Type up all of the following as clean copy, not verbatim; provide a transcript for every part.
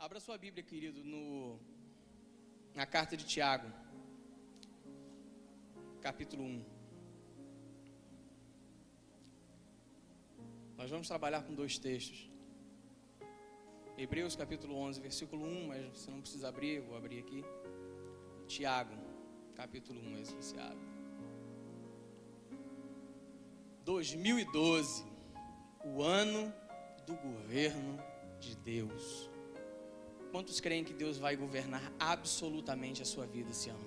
Abra sua Bíblia, querido, na carta de Tiago, capítulo 1. Nós vamos trabalhar com dois textos. Hebreus capítulo 11, versículo 1, mas você não precisa abrir, eu vou abrir aqui. Tiago, capítulo 1, esse você abre. 2012, o ano do governo de Deus. Quantos creem que Deus vai governar absolutamente a sua vida esse ano?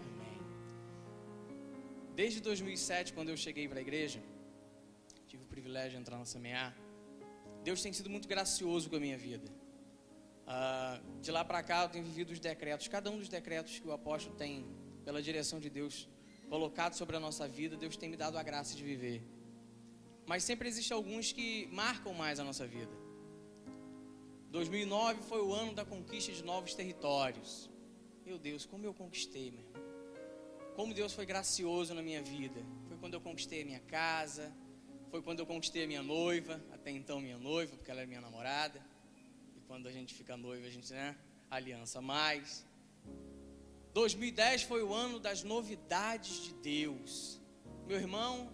Amém. Desde 2007, quando eu cheguei para a igreja, tive o privilégio de entrar na Semear, Deus tem sido muito gracioso com a minha vida. De lá para cá eu tenho vivido os decretos, cada um dos decretos que o apóstolo tem, pela direção de Deus, colocado sobre a nossa vida, Deus tem me dado a graça de viver. Mas sempre existem alguns que marcam mais a nossa vida. 2009 foi o ano da conquista de novos territórios. Meu Deus, como eu conquistei, meu irmão. Como Deus foi gracioso na minha vida. Foi quando eu conquistei a minha casa, foi quando eu conquistei a minha noiva, até então minha noiva, porque ela era minha namorada. E quando a gente fica noiva, a gente, aliança mais. 2010 foi o ano das novidades de Deus. Meu irmão,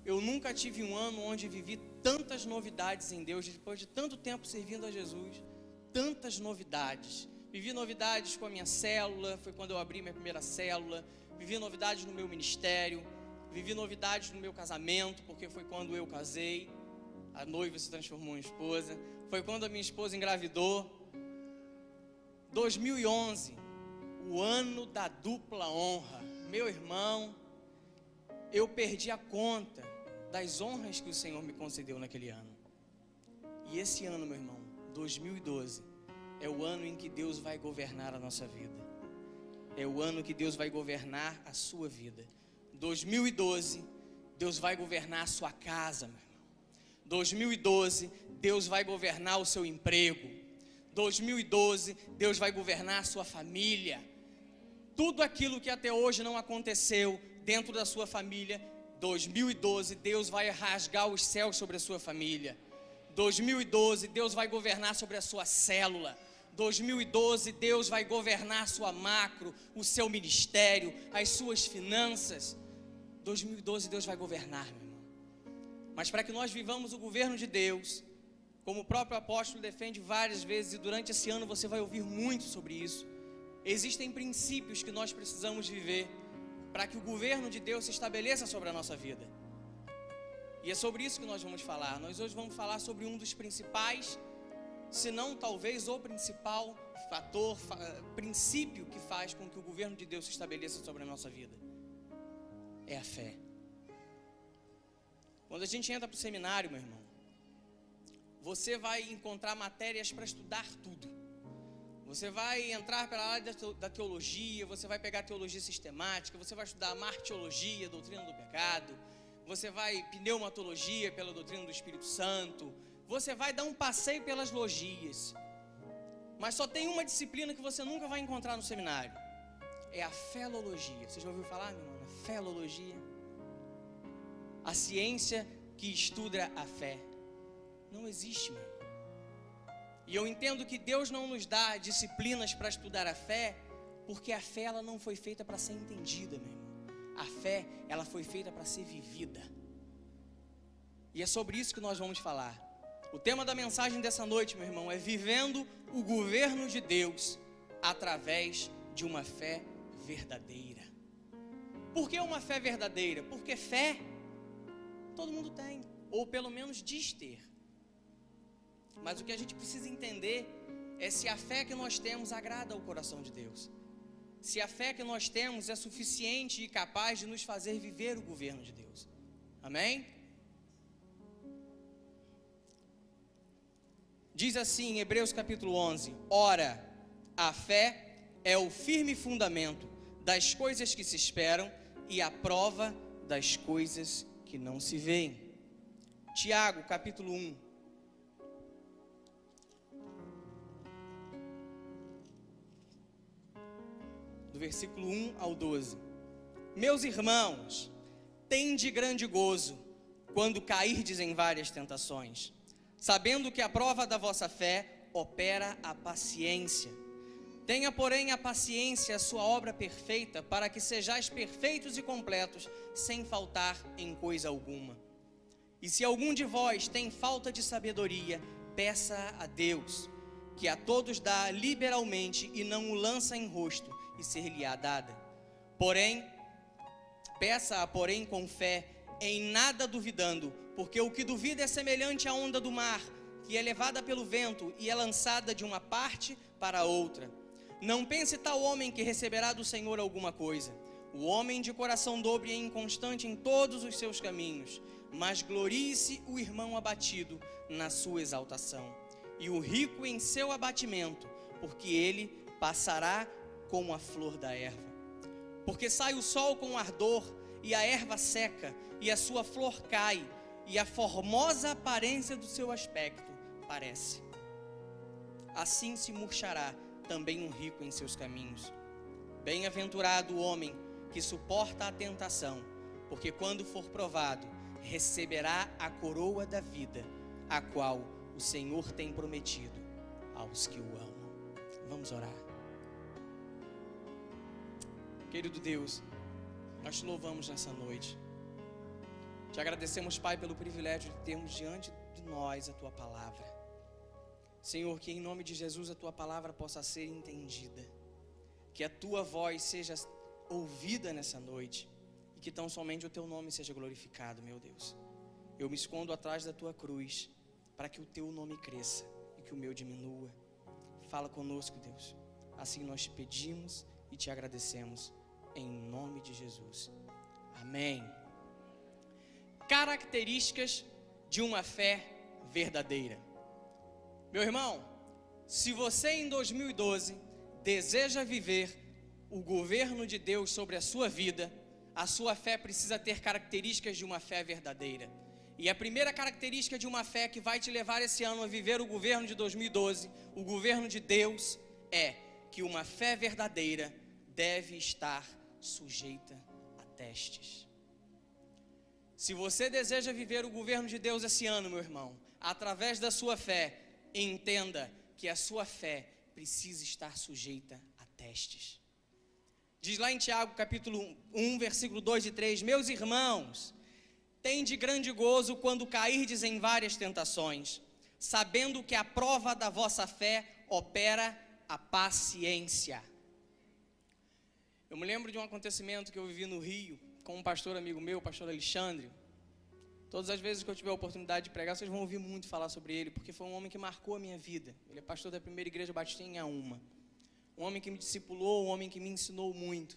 eu nunca tive um ano onde vivi tantas novidades em Deus, depois de tanto tempo servindo a Jesus, tantas novidades. Vivi novidades com a minha célula, foi quando eu abri minha primeira célula. Vivi novidades no meu ministério, vivi novidades no meu casamento, porque foi quando eu casei, a noiva se transformou em esposa, foi quando a minha esposa engravidou. 2011, o ano da dupla honra. Meu irmão, eu perdi a conta das honras que o Senhor me concedeu naquele ano. E esse ano, meu irmão, 2012, é o ano em que Deus vai governar a nossa vida. É o ano que Deus vai governar a sua vida. 2012, Deus vai governar a sua casa, meu irmão. 2012, Deus vai governar o seu emprego. 2012, Deus vai governar a sua família. Tudo aquilo que até hoje não aconteceu dentro da sua família, 2012, Deus vai rasgar os céus sobre a sua família. 2012, Deus vai governar sobre a sua célula. 2012, Deus vai governar a sua macro, o seu ministério, as suas finanças. 2012, Deus vai governar, meu irmão. Mas para que nós vivamos o governo de Deus, como o próprio apóstolo defende várias vezes, e durante esse ano você vai ouvir muito sobre isso, existem princípios que nós precisamos viver para que o governo de Deus se estabeleça sobre a nossa vida. E é sobre isso que nós vamos falar. Nós hoje vamos falar sobre um dos principais, se não talvez o principal fator, princípio que faz com que o governo de Deus se estabeleça sobre a nossa vida. É a fé. Quando a gente entra para o seminário, meu irmão, você vai encontrar matérias para estudar tudo. Você vai entrar pela área da teologia, você vai pegar teologia sistemática, você vai estudar martiologia, doutrina do pecado, você vai pneumatologia pela doutrina do Espírito Santo, você vai dar um passeio pelas logias. Mas só tem uma disciplina que você nunca vai encontrar no seminário. É a felologia. Você já ouviu falar, meu irmão? A felologia. A ciência que estuda a fé. Não existe, meu irmão. E eu entendo que Deus não nos dá disciplinas para estudar a fé, porque a fé ela não foi feita para ser entendida, meu irmão. A fé, ela foi feita para ser vivida. E é sobre isso que nós vamos falar. O tema da mensagem dessa noite, meu irmão, é vivendo o governo de Deus através de uma fé verdadeira. Por que uma fé verdadeira? Porque fé todo mundo tem, ou pelo menos diz ter. Mas o que a gente precisa entender é se a fé que nós temos agrada ao coração de Deus. Se a fé que nós temos é suficiente e capaz de nos fazer viver o governo de Deus. Amém? Diz assim em Hebreus capítulo 11: Ora, a fé é o firme fundamento das coisas que se esperam e a prova das coisas que não se veem. Tiago capítulo 1. Do versículo 1 ao 12. Meus irmãos, tende grande gozo quando cairdes em várias tentações, sabendo que a prova da vossa fé opera a paciência. Tenha, porém, a paciência, a sua obra perfeita, para que sejais perfeitos e completos, sem faltar em coisa alguma. E se algum de vós tem falta de sabedoria, peça a Deus, que a todos dá liberalmente e não o lança em rosto, e ser-lhe-á dada. Peça-a, porém, com fé, em nada duvidando, porque o que duvida é semelhante à onda do mar, que é levada pelo vento e é lançada de uma parte para outra. Não pense tal homem que receberá do Senhor alguma coisa. O homem de coração dobre é inconstante em todos os seus caminhos, mas glorie-se o irmão abatido na sua exaltação, e o rico em seu abatimento, porque ele passará como a flor da erva. Porque sai o sol com ardor, e a erva seca, e a sua flor cai, e a formosa aparência do seu aspecto parece. Assim se murchará também um rico em seus caminhos. Bem-aventurado o homem que suporta a tentação, porque quando for provado, receberá a coroa da vida, a qual o Senhor tem prometido aos que o amam. Vamos orar. Querido Deus, nós te louvamos nessa noite. Te agradecemos, Pai, pelo privilégio de termos diante de nós a Tua palavra. Senhor, que em nome de Jesus a Tua palavra possa ser entendida, que a Tua voz seja ouvida nessa noite, e que tão somente o Teu nome seja glorificado, meu Deus. Eu me escondo atrás da Tua cruz, para que o Teu nome cresça e que o meu diminua. Fala conosco, Deus. Assim nós te pedimos e te agradecemos, em nome de Jesus. Amém. Características de uma fé verdadeira. Meu irmão, se você em 2012 deseja viver o governo de Deus sobre a sua vida, a sua fé precisa ter características de uma fé verdadeira. E a primeira característica de uma fé que vai te levar esse ano a viver o governo de 2012, o governo de Deus, é que uma fé verdadeira deve estar sujeita a testes. Se você deseja viver o governo de Deus esse ano, meu irmão, através da sua fé, entenda que a sua fé precisa estar sujeita a testes. Diz lá em Tiago, capítulo 1, versículo 2 e 3, meus irmãos, tende grande gozo quando cairdes em várias tentações, sabendo que a prova da vossa fé opera a paciência. Eu me lembro de um acontecimento que eu vivi no Rio, com um pastor amigo meu, o pastor Alexandre. Todas as vezes que eu tiver a oportunidade de pregar, vocês vão ouvir muito falar sobre ele, porque foi um homem que marcou a minha vida. Ele é pastor da primeira igreja batista em Inhaúma. Um homem que me discipulou, um homem que me ensinou muito.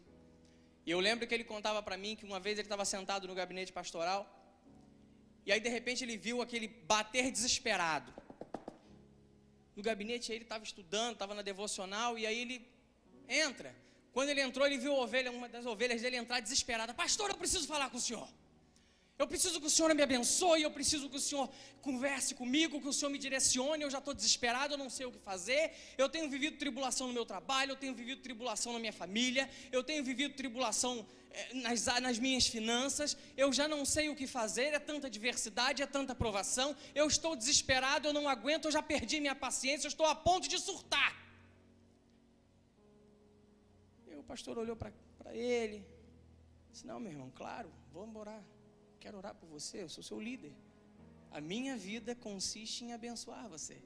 E eu lembro que ele contava para mim que uma vez ele estava sentado no gabinete pastoral, e aí de repente ele viu aquele bater desesperado. No gabinete ele estava estudando, estava na devocional, e aí ele entra. Quando ele entrou, ele viu a ovelha, uma das ovelhas dele entrar desesperada. Pastor, eu preciso falar com o senhor. Eu preciso que o Senhor me abençoe, eu preciso que o Senhor converse comigo, que o Senhor me direcione, eu já estou desesperado, eu não sei o que fazer, eu tenho vivido tribulação no meu trabalho, eu tenho vivido tribulação na minha família, eu tenho vivido tribulação nas minhas finanças, eu já não sei o que fazer, é tanta adversidade, é tanta provação, eu estou desesperado, eu não aguento, eu já perdi minha paciência, eu estou a ponto de surtar. E o pastor olhou para ele, disse, não, meu irmão, claro, vamos orar. Quero orar por você, eu sou seu líder. A minha vida consiste em abençoar você,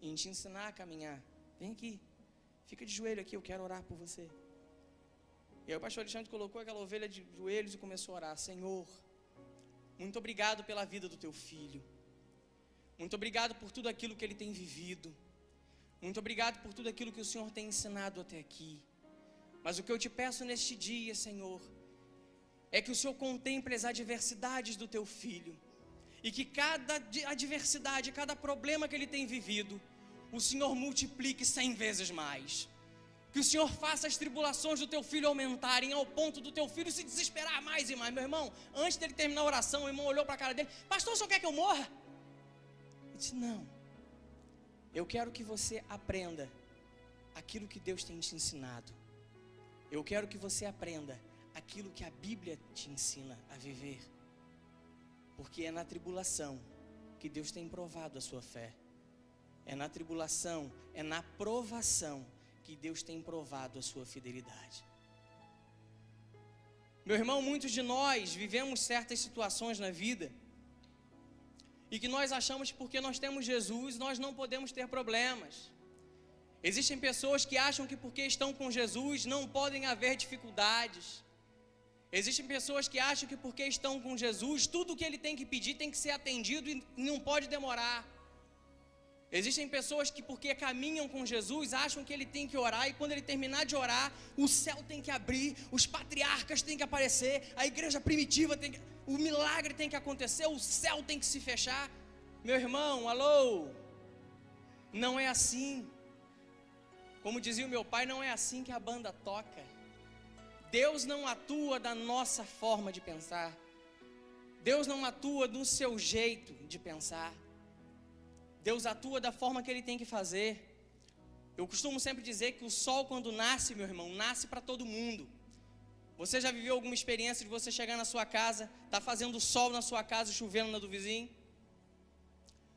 em te ensinar a caminhar. Vem aqui, fica de joelho aqui, eu quero orar por você. E aí o pastor Alexandre colocou aquela ovelha de joelhos e começou a orar. Senhor, muito obrigado pela vida do teu filho. Muito obrigado por tudo aquilo que ele tem vivido. Muito obrigado por tudo aquilo que o Senhor tem ensinado até aqui. Mas o que eu te peço neste dia, Senhor, é que o Senhor contemple as adversidades do teu filho, e que cada adversidade, cada problema que ele tem vivido, o Senhor multiplique 100 vezes mais. Que o Senhor faça as tribulações do teu filho aumentarem, ao ponto do teu filho se desesperar mais e mais. Meu irmão, antes dele terminar a oração, o irmão olhou para a cara dele, pastor, o senhor quer que eu morra? Ele disse, não, eu quero que você aprenda aquilo que Deus tem te ensinado. Eu quero que você aprenda aquilo que a Bíblia te ensina a viver, porque é na tribulação que Deus tem provado a sua fé, é na tribulação, é na provação que Deus tem provado a sua fidelidade. Meu irmão, muitos de nós vivemos certas situações na vida e que nós achamos que porque nós temos Jesus, nós não podemos ter problemas. Existem pessoas que acham que porque estão com Jesus não podem haver dificuldades. Existem pessoas que acham que porque estão com Jesus, tudo que ele tem que pedir tem que ser atendido e não pode demorar. Existem pessoas que porque caminham com Jesus, acham que ele tem que orar e quando ele terminar de orar, o céu tem que abrir, os patriarcas têm que aparecer, a igreja primitiva tem que... o milagre tem que acontecer, o céu tem que se fechar. Meu irmão, alô, não é assim. Como dizia o meu pai, não é assim que a banda toca. Deus não atua da nossa forma de pensar. Deus não atua do seu jeito de pensar. Deus atua da forma que ele tem que fazer. Eu costumo sempre dizer que o sol, quando nasce, meu irmão, nasce para todo mundo. Você já viveu alguma experiência de você chegar na sua casa, tá fazendo sol na sua casa e chovendo na do vizinho?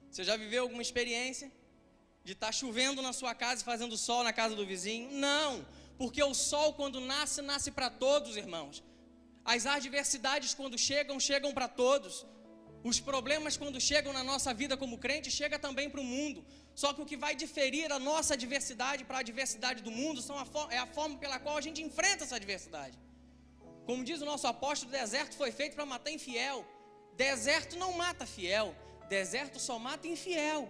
Você já viveu alguma experiência de estar chovendo na sua casa e fazendo sol na casa do vizinho? Não, porque o sol quando nasce, nasce para todos, irmãos. As adversidades quando chegam, chegam para todos. Os problemas quando chegam na nossa vida como crente, chega também para o mundo. Só que o que vai diferir a nossa adversidade para a adversidade do mundo é a forma pela qual a gente enfrenta essa adversidade. Como diz o nosso apóstolo, o deserto foi feito para matar infiel. Deserto não mata fiel, deserto só mata infiel.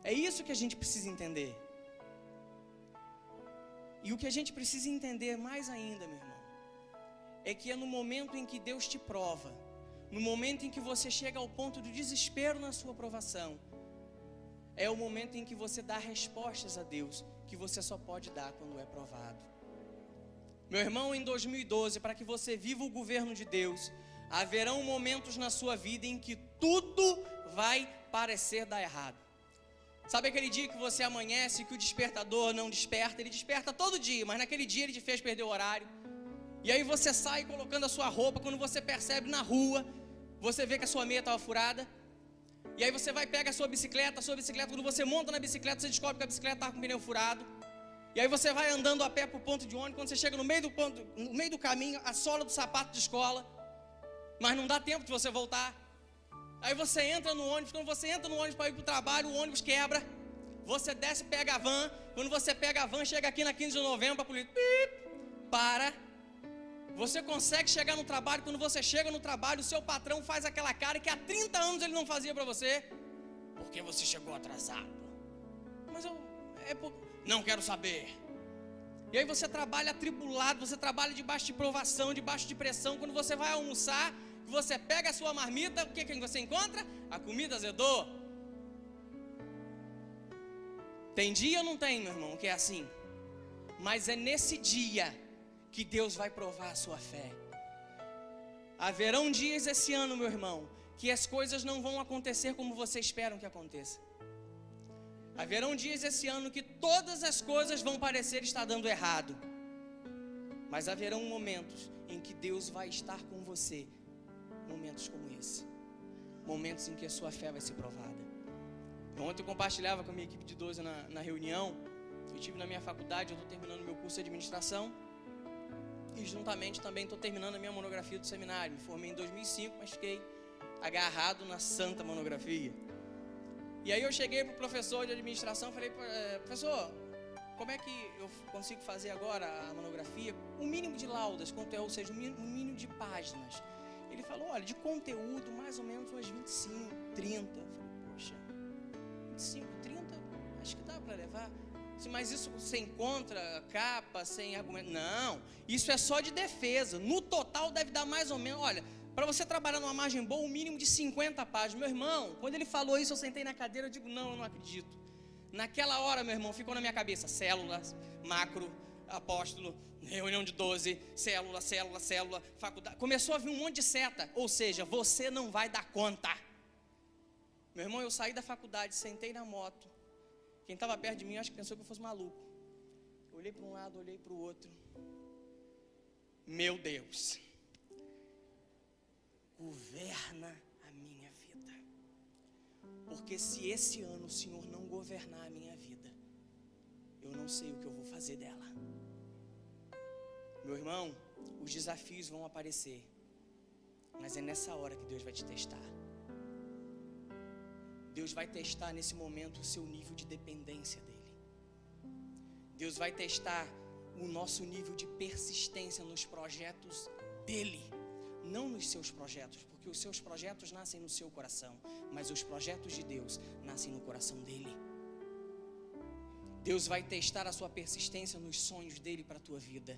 É isso que a gente precisa entender. E o que a gente precisa entender mais ainda, meu irmão, é que é no momento em que Deus te prova, no momento em que você chega ao ponto do desespero na sua provação, é o momento em que você dá respostas a Deus, que você só pode dar quando é provado. Meu irmão, em 2012, para que você viva o governo de Deus, haverão momentos na sua vida em que tudo vai parecer dar errado. Sabe aquele dia que você amanhece, que o despertador não desperta? Ele desperta todo dia, mas naquele dia ele te fez perder o horário. E aí você sai colocando a sua roupa, quando você percebe na rua, você vê que a sua meia estava furada. E aí você vai, pega a sua bicicleta, quando você monta na bicicleta, você descobre que a bicicleta estava com o pneu furado. E aí você vai andando a pé para o ponto de ônibus, quando você chega no meio do caminho, a sola do sapato de escola, mas não dá tempo de você voltar. Aí você entra no ônibus, quando você entra no ônibus para ir para o trabalho, o ônibus quebra. Você desce e pega a van, quando você pega a van, chega aqui na 15 de novembro, a polícia para. Você consegue chegar no trabalho, quando você chega no trabalho, o seu patrão faz aquela cara que há 30 anos ele não fazia para você. Porque você chegou atrasado. Mas não quero saber. E aí você trabalha atribulado, você trabalha debaixo de provação, debaixo de pressão. Quando você vai almoçar, você pega a sua marmita, o que você encontra? A comida azedou. Tem dia ou não tem, meu irmão, que é assim? Mas é nesse dia que Deus vai provar a sua fé. Haverão dias esse ano, meu irmão, que as coisas não vão acontecer como você espera que aconteça. Haverão dias esse ano que todas as coisas vão parecer estar dando errado. Mas haverão momentos em que Deus vai estar com você. Momentos como esse. Momentos em que a sua fé vai ser provada. Ontem eu compartilhava com a minha equipe de 12 na reunião. Eu estive na minha faculdade, eu estou terminando meu curso de administração. E juntamente também estou terminando a minha monografia do seminário. Me formei em 2005, mas fiquei agarrado na santa monografia. E aí eu cheguei para o professor de administração e falei, professor, como é que eu consigo fazer agora a monografia? O mínimo de laudas, quanto é, ou seja, o mínimo de páginas. Ele falou, olha, de conteúdo, mais ou menos umas 25, 30. Eu falei, poxa, 25, 30, acho que dá para levar. Mas isso você encontra capa, sem argumento? Não, isso é só de defesa. No total deve dar mais ou menos, olha, para você trabalhar numa margem boa, um mínimo de 50 páginas. Meu irmão, quando ele falou isso, eu sentei na cadeira, eu digo, não, eu não acredito. Naquela hora, meu irmão, ficou na minha cabeça, células, macro, apóstolo, reunião de 12, célula, faculdade. Começou a vir um monte de seta, ou seja, você não vai dar conta. Meu irmão, eu saí da faculdade, sentei na moto. Quem estava perto de mim, acho que pensou que eu fosse maluco. Eu olhei para um lado, olhei para o outro. Meu Deus. Governa a minha vida. porque se esse ano o Senhor não governar a minha vida, eu não sei o que eu vou fazer dela. Meu irmão, os desafios vão aparecer, mas é nessa hora que Deus vai te testar. Deus vai testar nesse momento o seu nível de dependência dEle. Deus vai testar o nosso nível de persistência nos projetos dEle, não nos seus projetos, porque os seus projetos nascem no seu coração, mas os projetos de Deus nascem no coração dEle. Deus vai testar a sua persistência nos sonhos dEle para a tua vida.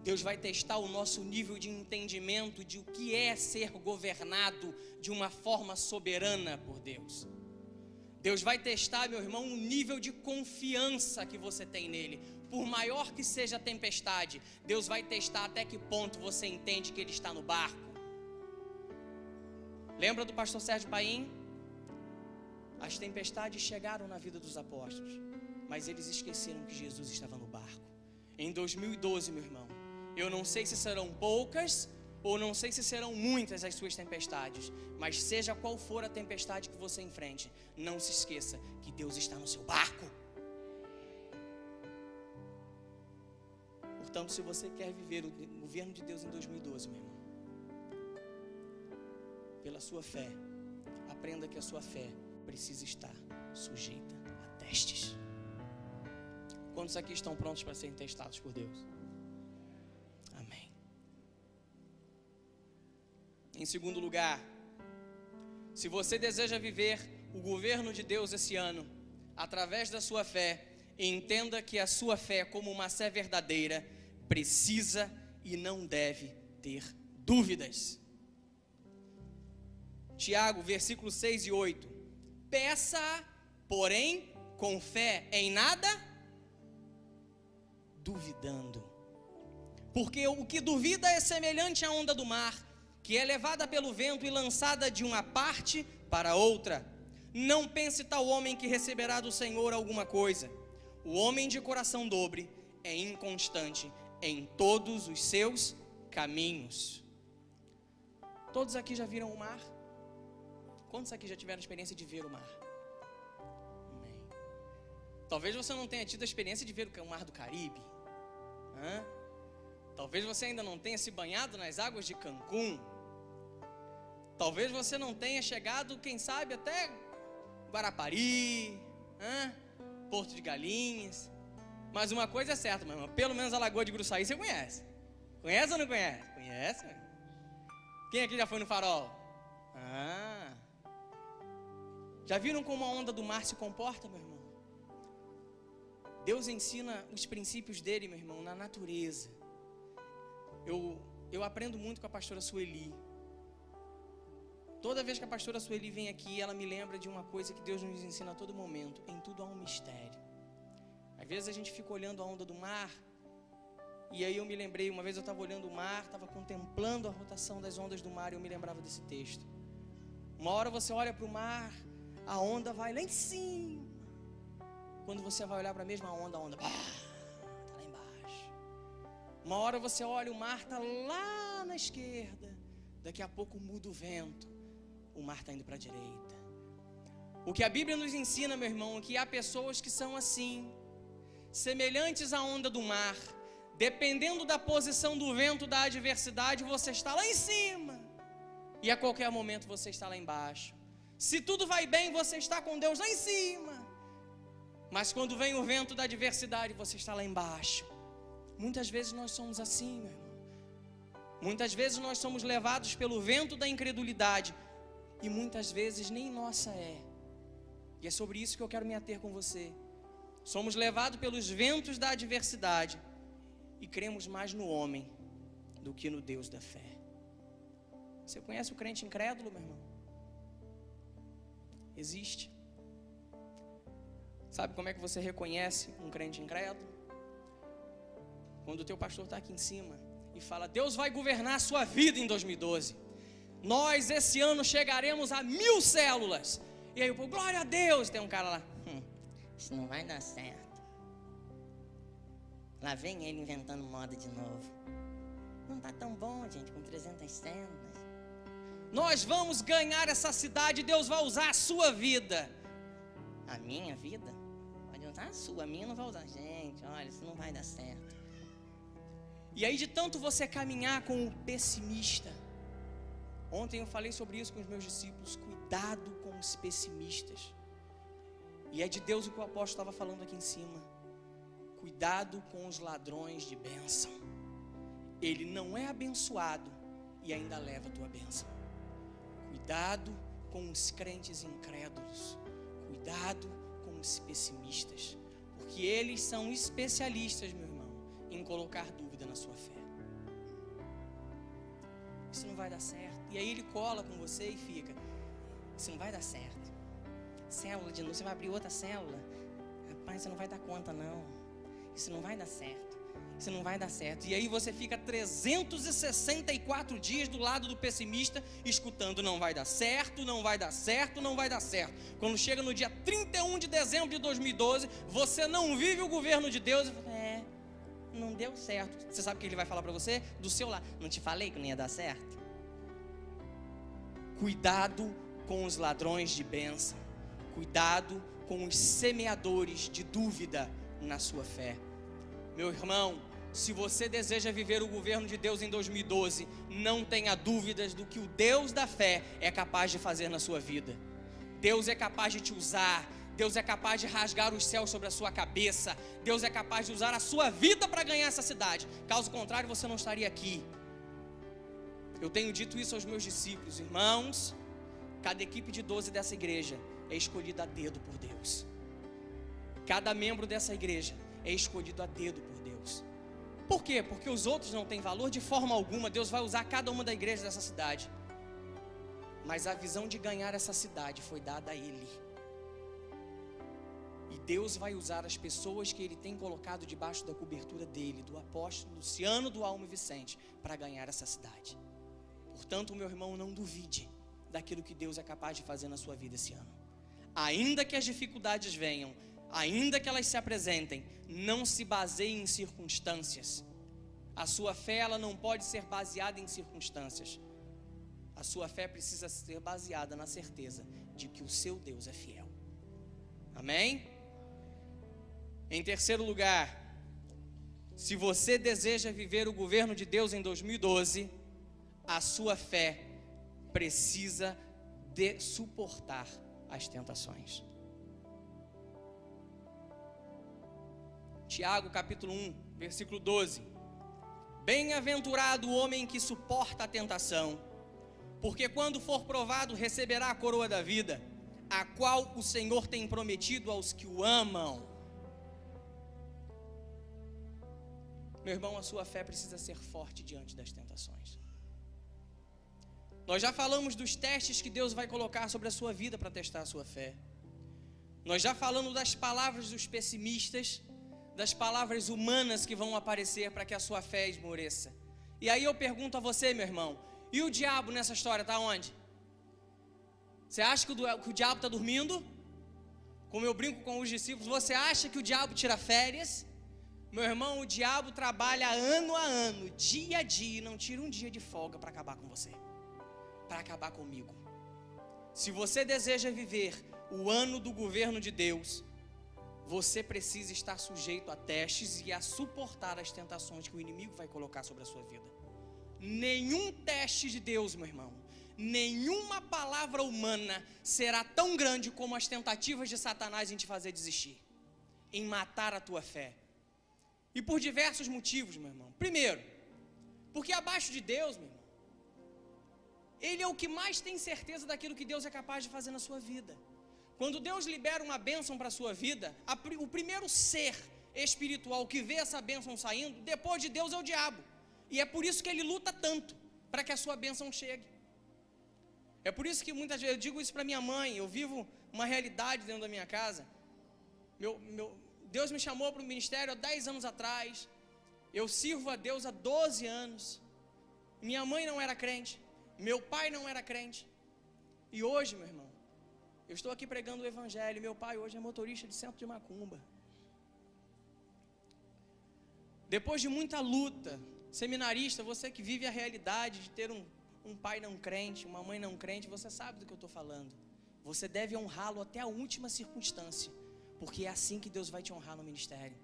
Deus vai testar o nosso nível de entendimento de o que é ser governado de uma forma soberana por Deus. Deus vai testar, meu irmão, o nível de confiança que você tem nele. Por maior que seja a tempestade, Deus vai testar até que ponto você entende que Ele está no barco. Lembra do pastor Sérgio Paim? As tempestades chegaram na vida dos apóstolos, mas eles esqueceram que Jesus estava no barco. Em 2012, meu irmão, eu não sei se serão poucas ou não sei se serão muitas as suas tempestades, mas seja qual for a tempestade que você enfrente, não se esqueça que Deus está no seu barco. Portanto, se você quer viver o governo de Deus em 2012, meu irmão, pela sua fé, aprenda que a sua fé precisa estar sujeita a testes. Quantos aqui estão prontos para serem testados por Deus? Amém. Em segundo lugar, se você deseja viver o governo de Deus esse ano, através da sua fé, entenda que a sua fé, como uma fé verdadeira, precisa e não deve ter dúvidas. Tiago, versículo 6 e 8. Peça, porém, com fé, em nada duvidando. Porque o que duvida é semelhante à onda do mar, que é levada pelo vento e lançada de uma parte para outra. Não pense tal homem que receberá do Senhor alguma coisa. O homem de coração dobre é inconstante em todos os seus caminhos. Todos aqui já viram o mar? Quantos aqui já tiveram a experiência de ver o mar? Amém. Talvez você não tenha tido a experiência de ver o mar do Caribe. Talvez você ainda não tenha se banhado nas águas de Cancún. Talvez você não tenha chegado, quem sabe, até Guarapari, Porto de Galinhas. Mas uma coisa é certa, meu irmão, pelo menos a Lagoa de Gruçaí você conhece. Conhece ou não conhece? Conhece? Quem aqui já foi no Farol? Já viram como a onda do mar se comporta, meu irmão? Deus ensina os princípios dele, meu irmão, na natureza. Eu aprendo muito com a pastora Sueli. Toda vez que a pastora Sueli vem aqui, ela me lembra de uma coisa que Deus nos ensina a todo momento. Em tudo há um mistério. Às vezes a gente fica olhando a onda do mar, e aí eu me lembrei, uma vez eu estava olhando o mar, estava contemplando a rotação das ondas do mar, e eu me lembrava desse texto. Uma hora você olha para o mar, a onda vai lá em cima. Quando você vai olhar para a mesma onda, está lá embaixo. Uma hora você olha, o mar está lá na esquerda. Daqui a pouco muda o vento, o mar está indo para a direita. O que a Bíblia nos ensina, meu irmão, é que há pessoas que são assim, semelhantes à onda do mar. Dependendo da posição do vento, da adversidade, você está lá em cima, e a qualquer momento você está lá embaixo. Se tudo vai bem, você está com Deus lá em cima, mas quando vem o vento da adversidade, você está lá embaixo. Muitas vezes nós somos assim, meu irmão. Muitas vezes nós somos levados pelo vento da incredulidade, e muitas vezes nem nossa é. E é sobre isso que eu quero me ater com você. Somos levados pelos ventos da adversidade e cremos mais no homem do que no Deus da fé. Você conhece o crente incrédulo, meu irmão? Existe. Sabe como é que você reconhece um crente incrédulo? Quando o teu pastor está aqui em cima e fala: Deus vai governar a sua vida em 2012. Nós esse ano chegaremos a 1000 células. E aí eu falo: glória a Deus. Tem um cara lá: isso não vai dar certo. Lá vem ele inventando moda de novo. Não está tão bom, gente, com 300 células. Nós vamos ganhar essa cidade, Deus vai usar a sua vida. A minha vida? Pode usar a sua, a minha não vai usar. Gente, olha, isso não vai dar certo. E aí de tanto você caminhar com o pessimista. Ontem eu falei sobre isso com os meus discípulos. Cuidado com os pessimistas. E é de Deus o que o apóstolo estava falando aqui em cima. Cuidado com os ladrões de bênção. Ele não é abençoado e ainda leva a tua bênção. Cuidado com os crentes incrédulos. Cuidado com os pessimistas. Porque eles são especialistas, meu irmão, em colocar dúvida na sua fé. Isso não vai dar certo. E aí ele cola com você e fica: isso não vai dar certo. Célula de novo, você vai abrir outra célula? Rapaz, você não vai dar conta não. Isso não vai dar certo. Isso não vai dar certo. E aí você fica 364 dias do lado do pessimista, escutando: não vai dar certo, não vai dar certo, não vai dar certo. Quando chega no dia 31 de dezembro de 2012, você não vive o governo de Deus. Não deu certo. Você sabe o que ele vai falar para você? Do seu lado: não te falei que não ia dar certo? Cuidado com os ladrões de bênção. Cuidado com os semeadores de dúvida na sua fé. Meu irmão, se você deseja viver o governo de Deus em 2012, não tenha dúvidas do que o Deus da fé é capaz de fazer na sua vida. Deus é capaz de te usar. Deus é capaz de rasgar os céus sobre a sua cabeça. Deus é capaz de usar a sua vida para ganhar essa cidade. Caso contrário, você não estaria aqui. Eu tenho dito isso aos meus discípulos: irmãos, cada equipe de 12 dessa igreja é escolhida a dedo por Deus. Cada membro dessa igreja é escolhido a dedo por Deus. Por quê? Porque os outros não têm valor de forma alguma. Deus vai usar cada uma da igreja dessa cidade. Mas a visão de ganhar essa cidade foi dada a Ele. E Deus vai usar as pessoas que Ele tem colocado debaixo da cobertura dEle, do apóstolo Luciano, do Almo Vicente, para ganhar essa cidade. Portanto, meu irmão, não duvide daquilo que Deus é capaz de fazer na sua vida esse ano. Ainda que as dificuldades venham, ainda que elas se apresentem, não se baseie em circunstâncias. A sua fé, ela não pode ser baseada em circunstâncias. A sua fé precisa ser baseada na certeza de que o seu Deus é fiel. Amém? Em terceiro lugar, se você deseja viver o governo de Deus em 2012, a sua fé precisa de suportar as tentações. Tiago capítulo 1, versículo 12. Bem-aventurado o homem que suporta a tentação, porque quando for provado receberá a coroa da vida, a qual o Senhor tem prometido aos que o amam. Meu irmão, a sua fé precisa ser forte diante das tentações. Nós já falamos dos testes que Deus vai colocar sobre a sua vida para testar a sua fé. Nós já falamos das palavras dos pessimistas, das palavras humanas que vão aparecer para que a sua fé esmoreça. E aí eu pergunto a você, meu irmão, e o diabo nessa história está onde? Você acha que o diabo está dormindo? Como eu brinco com os discípulos, você acha que o diabo tira férias? Meu irmão, o diabo trabalha ano a ano, dia a dia, e não tira um dia de folga para acabar com você, para acabar comigo. Se você deseja viver o ano do governo de Deus, você precisa estar sujeito a testes e a suportar as tentações que o inimigo vai colocar sobre a sua vida. Nenhum teste de Deus, meu irmão, nenhuma palavra humana será tão grande como as tentativas de Satanás em te fazer desistir, em matar a tua fé. E por diversos motivos, meu irmão. Primeiro, porque abaixo de Deus, meu irmão, Ele é o que mais tem certeza daquilo que Deus é capaz de fazer na sua vida. Quando Deus libera uma bênção para a sua vida, o primeiro ser espiritual que vê essa bênção saindo, depois de Deus, é o diabo. E é por isso que ele luta tanto, para que a sua bênção chegue. É por isso que muitas vezes eu digo isso para minha mãe. Eu vivo uma realidade dentro da minha casa. Deus me chamou para o ministério há 10 anos atrás. Eu sirvo a Deus há 12 anos. Minha mãe não era crente, meu pai não era crente. E hoje, meu irmão, eu estou aqui pregando o evangelho. Meu pai hoje é motorista de centro de macumba. Depois de muita luta, seminarista, você que vive a realidade de ter um pai não crente, uma mãe não crente, você sabe do que eu estou falando. Você deve honrá-lo até a última circunstância, porque é assim que Deus vai te honrar no ministério.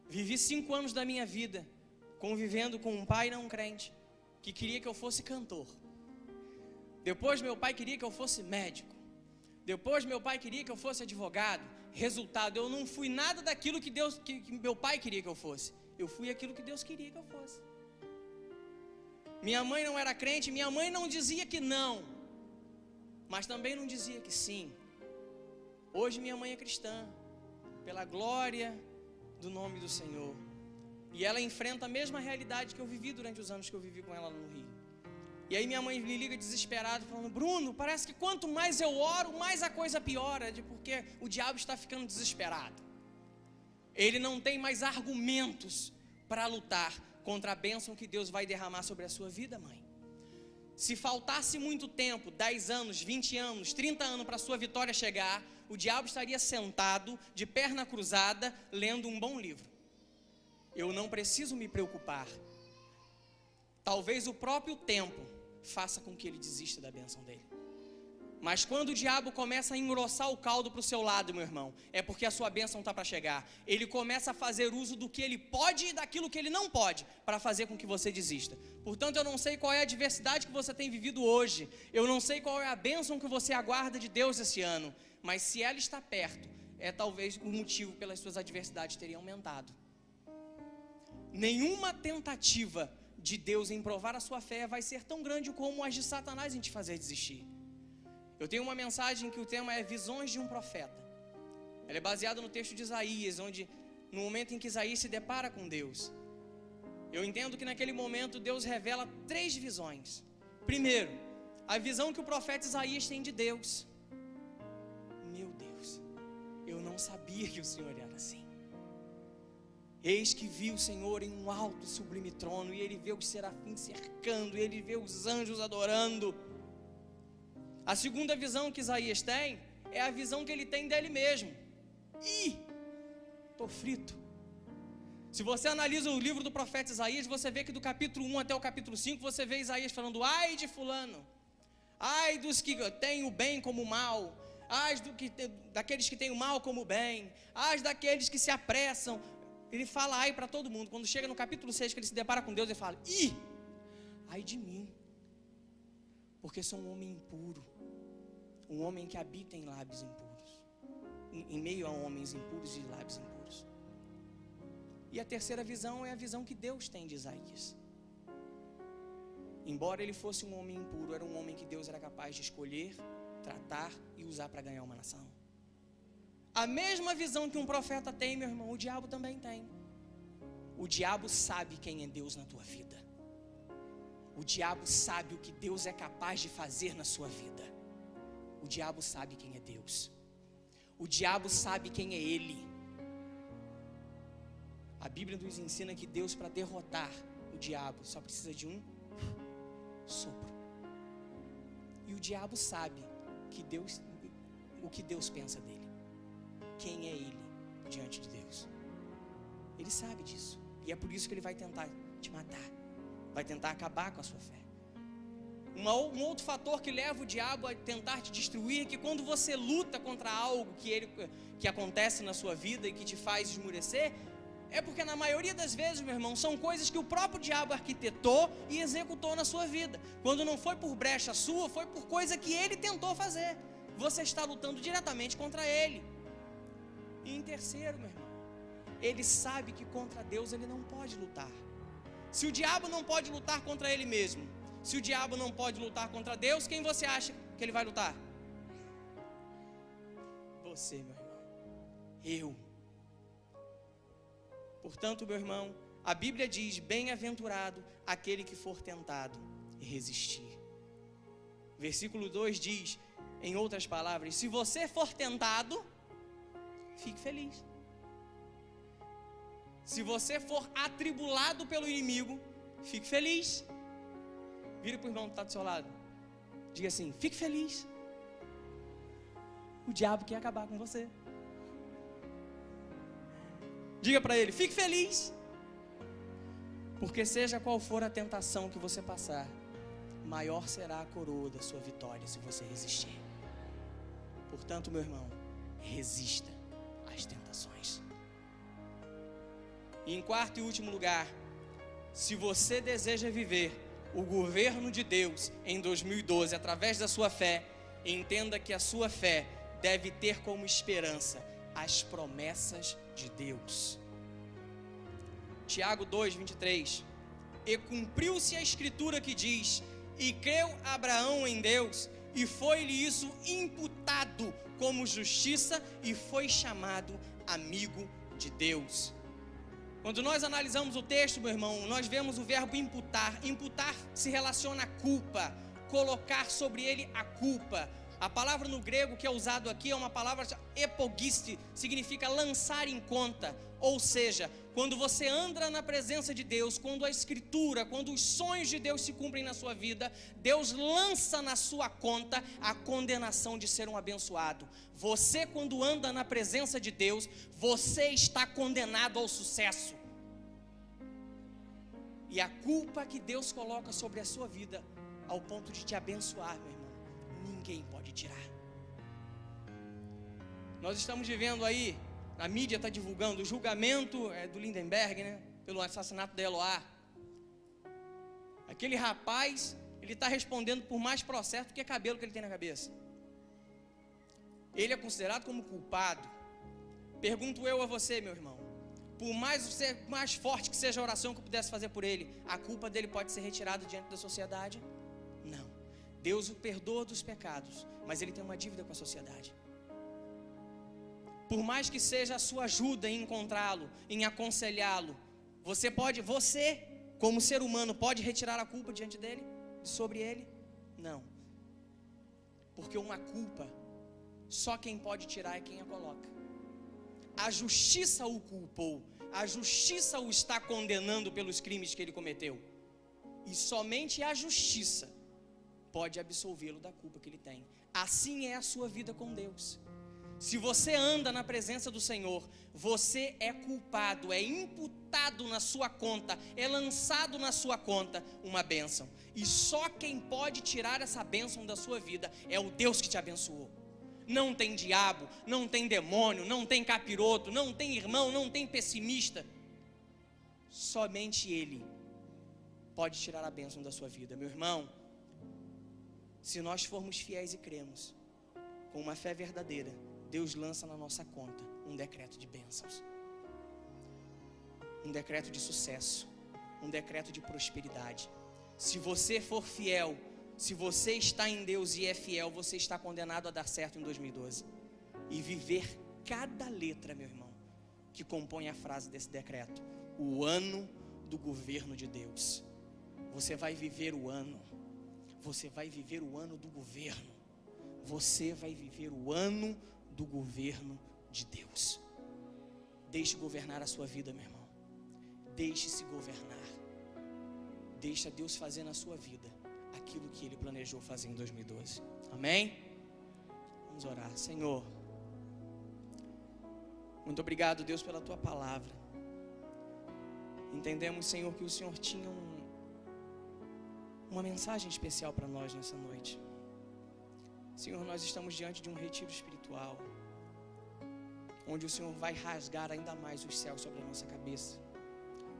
Vivi 5 anos da minha vida convivendo com um pai não crente, que queria que eu fosse cantor. Depois meu pai queria que eu fosse médico. Depois meu pai queria que eu fosse advogado. Resultado, eu não fui nada daquilo que meu pai queria que eu fosse. Eu fui aquilo que Deus queria que eu fosse. Minha mãe não era crente, minha mãe não dizia que não, mas também não dizia que sim. Hoje minha mãe é cristã, pela glória do nome do Senhor. E ela enfrenta a mesma realidade que eu vivi durante os anos que eu vivi com ela no Rio. E aí minha mãe me liga desesperada, falando: Bruno, parece que quanto mais eu oro, mais a coisa piora, porque o diabo está ficando desesperado. Ele não tem mais argumentos para lutar contra a bênção que Deus vai derramar sobre a sua vida, mãe. Se faltasse muito tempo, 10 anos, 20 anos, 30 anos para a sua vitória chegar, o diabo estaria sentado, de perna cruzada, lendo um bom livro. Eu não preciso me preocupar. Talvez o próprio tempo faça com que ele desista da bênção dele. Mas quando o diabo começa a engrossar o caldo para o seu lado, meu irmão, é porque a sua bênção está para chegar. Ele começa a fazer uso do que ele pode e daquilo que ele não pode, para fazer com que você desista. Portanto, eu não sei qual é a adversidade que você tem vivido hoje. Eu não sei qual é a bênção que você aguarda de Deus esse ano. Mas se ela está perto, é talvez o motivo pelas suas adversidades terem aumentado. Nenhuma tentativa de Deus em provar a sua fé vai ser tão grande como as de Satanás em te fazer desistir. Eu tenho uma mensagem que o tema é Visões de um Profeta. Ela é baseada no texto de Isaías, onde no momento em que Isaías se depara com Deus, eu entendo que naquele momento Deus revela 3 visões. Primeiro, a visão que o profeta Isaías tem de Deus. Meu Deus, eu não sabia que o Senhor era assim. Eis que vi o Senhor em um alto e sublime trono, e ele vê os serafins cercando, e ele vê os anjos adorando. A segunda visão que Isaías tem é a visão que ele tem dele mesmo. Estou frito. Se você analisa o livro do profeta Isaías, você vê que do capítulo 1 até o capítulo 5, você vê Isaías falando: ai de fulano, ai dos que têm o bem como o mal, ai daqueles que têm o mal como o bem, ai daqueles que se apressam. Ele fala ai para todo mundo. Quando chega no capítulo 6, que ele se depara com Deus, ele fala: ai de mim, porque sou um homem impuro, um homem que habita em lábios impuros, em meio a homens impuros e lábios impuros. E a terceira visão é a visão que Deus tem de Isaías. Embora ele fosse um homem impuro, era um homem que Deus era capaz de escolher, tratar e usar para ganhar uma nação. A mesma visão que um profeta tem, meu irmão, o diabo também tem. O diabo sabe quem é Deus na tua vida. O diabo sabe o que Deus é capaz de fazer na sua vida. O diabo sabe quem é Deus. O diabo sabe quem é Ele. A Bíblia nos ensina que Deus, para derrotar o diabo, só precisa de um sopro. E o diabo sabe o que Deus pensa dele. Quem é ele diante de Deus? Ele sabe disso. E é por isso que ele vai tentar te matar. Vai tentar acabar com a sua fé. Um outro fator que leva o diabo a tentar te destruir é que quando você luta contra algo que acontece na sua vida e que te faz esmurecer, é porque na maioria das vezes, meu irmão, são coisas que o próprio diabo arquitetou e executou na sua vida. Quando não foi por brecha sua, foi por coisa que ele tentou fazer. Você está lutando diretamente contra ele. E em terceiro, meu irmão, ele sabe que contra Deus ele não pode lutar. Se o diabo não pode lutar contra ele mesmo, se o diabo não pode lutar contra Deus, quem você acha que ele vai lutar? Você, meu irmão. Eu. Portanto, meu irmão, a Bíblia diz: bem-aventurado aquele que for tentado e resistir. Versículo 2 diz, em outras palavras: se você for tentado, fique feliz. Se você for atribulado pelo inimigo, fique feliz. Vira para o irmão que está do seu lado. Diga assim: fique feliz. O diabo quer acabar com você. Diga para ele: fique feliz. Porque seja qual for a tentação que você passar, maior será a coroa da sua vitória se você resistir. Portanto, meu irmão, resista às tentações. E em quarto e último lugar, se você deseja viver o governo de Deus em 2012 através da sua fé, entenda que a sua fé deve ter como esperança as promessas de Deus. Tiago 2:23. E cumpriu-se a escritura que diz: e creu Abraão em Deus, e foi-lhe isso imputado como justiça, e foi chamado amigo de Deus. Quando nós analisamos o texto, meu irmão, nós vemos o verbo imputar. Imputar se relaciona à culpa, colocar sobre ele a culpa. A palavra no grego que é usado aqui é uma palavra epogiste, significa lançar em conta. Ou seja, quando você anda na presença de Deus, quando a escritura, quando os sonhos de Deus se cumprem na sua vida, Deus lança na sua conta a condenação de ser um abençoado. Você, quando anda na presença de Deus, você está condenado ao sucesso. E a culpa que Deus coloca sobre a sua vida, ao ponto de te abençoar, meu irmão, ninguém pode tirar. Nós estamos vivendo aí, a mídia está divulgando o julgamento do Lindenberg, né, pelo assassinato da Eloá. Aquele rapaz, ele está respondendo por mais processo do que cabelo que ele tem na cabeça. Ele é considerado como culpado. Pergunto eu a você, meu irmão, por mais forte que seja a oração que eu pudesse fazer por ele, a culpa dele pode ser retirada diante da sociedade? Não. Deus o perdoa dos pecados, mas ele tem uma dívida com a sociedade. Por mais que seja a sua ajuda em encontrá-lo, em aconselhá-lo, você, como ser humano, pode retirar a culpa diante dele, sobre ele? Não. Porque uma culpa, só quem pode tirar é quem a coloca. A justiça o culpou, a justiça o está condenando pelos crimes que ele cometeu. E somente a justiça pode absolvê-lo da culpa que ele tem. Assim é a sua vida com Deus. Se você anda na presença do Senhor, você é culpado, é imputado na sua conta, é lançado na sua conta uma bênção. E só quem pode tirar essa bênção da sua vida é o Deus que te abençoou. Não tem diabo, não tem demônio, não tem capiroto, não tem irmão, não tem pessimista. Somente Ele pode tirar a bênção da sua vida. Meu irmão, se nós formos fiéis e cremos, com uma fé verdadeira, Deus lança na nossa conta um decreto de bênçãos, um decreto de sucesso, um decreto de prosperidade. Se você for fiel, se você está em Deus e é fiel, você está condenado a dar certo em 2012 e viver cada letra, meu irmão, que compõe a frase desse decreto: o ano do governo de Deus. Você vai viver o ano, você vai viver o ano do governo, você vai viver o ano do governo de Deus. Deixe governar a sua vida, meu irmão. Deixe-se governar. Deixa Deus fazer na sua vida aquilo que Ele planejou fazer em 2012. Amém? Vamos orar. Senhor, muito obrigado, Deus, pela Tua palavra. Entendemos, Senhor, que o Senhor tinha uma mensagem especial para nós nessa noite. Senhor, nós estamos diante de um retiro espiritual, onde o Senhor vai rasgar ainda mais os céus sobre a nossa cabeça,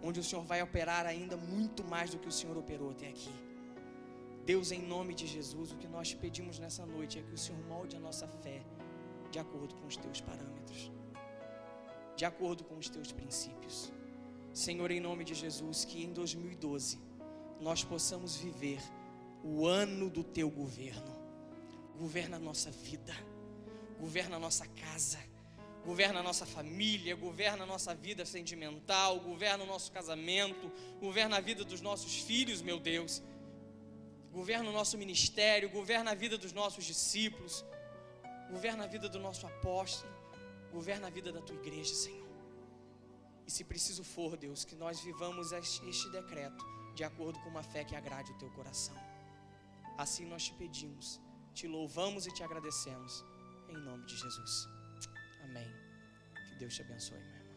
onde o Senhor vai operar ainda muito mais do que o Senhor operou até aqui. Deus, em nome de Jesus, o que nós te pedimos nessa noite é que o Senhor molde a nossa fé de acordo com os teus parâmetros, de acordo com os teus princípios. Senhor, em nome de Jesus, que em 2012 nós possamos viver o ano do teu governo. Governa a nossa vida, governa a nossa casa, governa a nossa família, governa a nossa vida sentimental, governa o nosso casamento, governa a vida dos nossos filhos, meu Deus. Governa o nosso ministério, governa a vida dos nossos discípulos, governa a vida do nosso apóstolo, governa a vida da tua igreja, Senhor. E se preciso for, Deus, que nós vivamos este decreto de acordo com uma fé que agrade o teu coração. Assim nós te pedimos, te louvamos e te agradecemos, em nome de Jesus. Amém. Que Deus te abençoe, meu irmão.